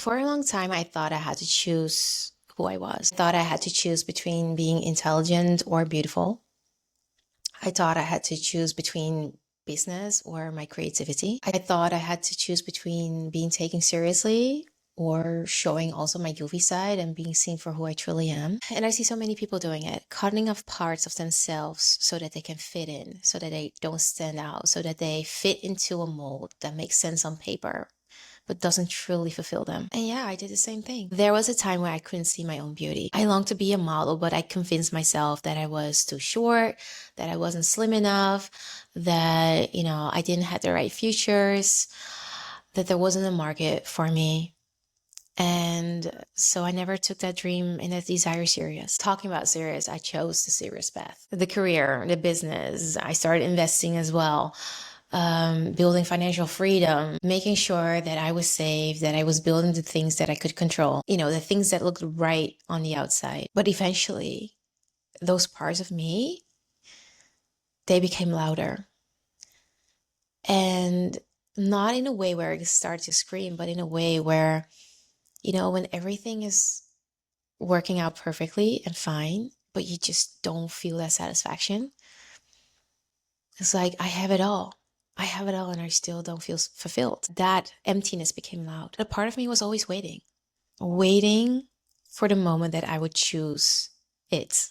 For a long time, I thought I had to choose who I was. I thought I had to choose between being intelligent or beautiful. I thought I had to choose between business or my creativity. I thought I had to choose between being taken seriously or showing also my goofy side and being seen for who I truly am. And I see so many people doing it, cutting off parts of themselves so that they can fit in, so that they don't stand out, so that they fit into a mold that makes sense on paper but doesn't truly fulfill them. And yeah, I did the same thing. There was a time where I couldn't see my own beauty. I longed to be a model, but I convinced myself that I was too short, that I wasn't slim enough, that, I didn't have the right features, that there wasn't a market for me. And so I never took that dream and that desire serious. Talking about serious, I chose the serious path. The career, the business, I started investing as well. Building financial freedom, making sure that I was safe, that I was building the things that I could control, the things that looked right on the outside. But eventually, those parts of me, they became louder. And not in a way where I started to scream, but in a way where, when everything is working out perfectly and fine, but you just don't feel that satisfaction. It's like, I have it all. I have it all and I still don't feel fulfilled. That emptiness became loud. A part of me was always waiting for the moment that I would choose it.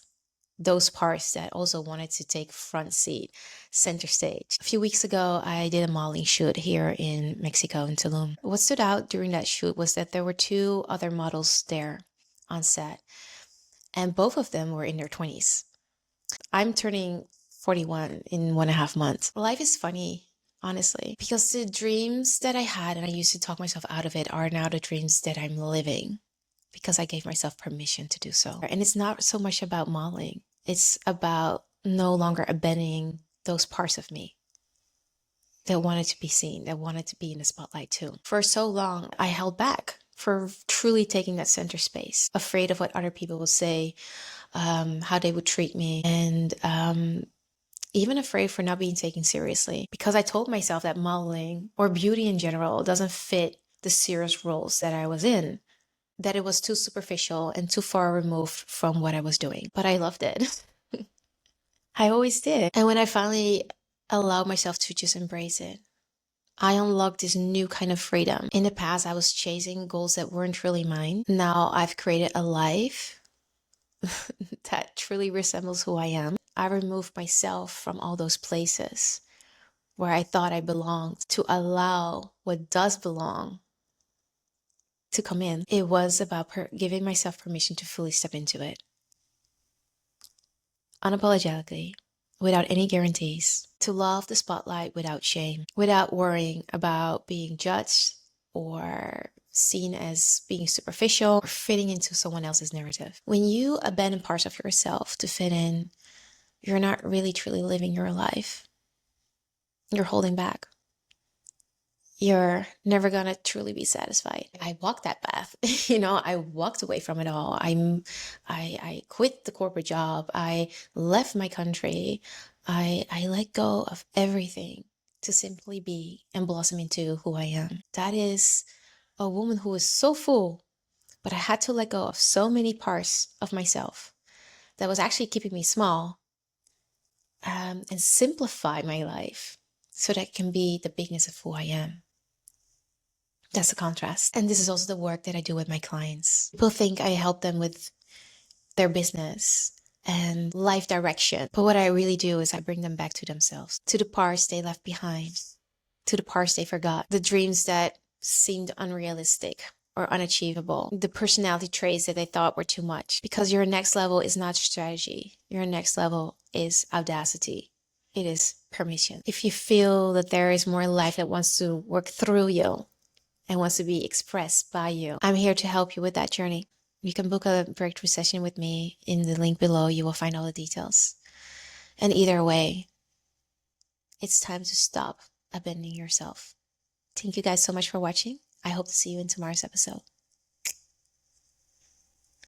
Those parts that also wanted to take front seat, center stage. A few weeks ago, I did a modeling shoot here in Mexico, in Tulum. What stood out during that shoot was that there were 2 other models there on set, and both of them were in their 20s. I'm turning 41 in 1.5 months. Life is funny, honestly, because the dreams that I had and I used to talk myself out of it are now the dreams that I'm living because I gave myself permission to do so. And it's not so much about modeling. It's about no longer abandoning those parts of me that wanted to be seen, that wanted to be in the spotlight too. For so long, I held back for truly taking that center space, afraid of what other people will say, how they would treat me, and even afraid for not being taken seriously because I told myself that modeling or beauty in general doesn't fit the serious roles that I was in, that it was too superficial and too far removed from what I was doing. But I loved it. I always did. And when I finally allowed myself to just embrace it, I unlocked this new kind of freedom. In the past, I was chasing goals that weren't really mine. Now I've created a life that truly resembles who I am. I removed myself from all those places where I thought I belonged to allow what does belong to come in. It was about giving myself permission to fully step into it. Unapologetically, without any guarantees, to love the spotlight without shame, without worrying about being judged or seen as being superficial or fitting into someone else's narrative. When you abandon parts of yourself to fit in, you're not really truly living your life. You're holding back. You're never gonna truly be satisfied. I walked that path. I walked away from it all. I quit the corporate job. I left my country. I let go of everything to simply be and blossom into who I am. That is a woman who is so full, but I had to let go of so many parts of myself that was actually keeping me small, and simplify my life so that it can be the bigness of who I am. That's the contrast. And this is also the work that I do with my clients. People think I help them with their business and life direction. But what I really do is I bring them back to themselves, to the parts they left behind, to the parts they forgot, the dreams that seemed unrealistic or unachievable, the personality traits that they thought were too much. Because your next level is not strategy. Your next level is audacity. It is permission. If you feel that there is more life that wants to work through you and wants to be expressed by you, I'm here to help you with that journey. You can book a breakthrough session with me in the link below. You will find all the details. And either way, it's time to stop abandoning yourself. Thank you guys so much for watching. I hope to see you in tomorrow's episode.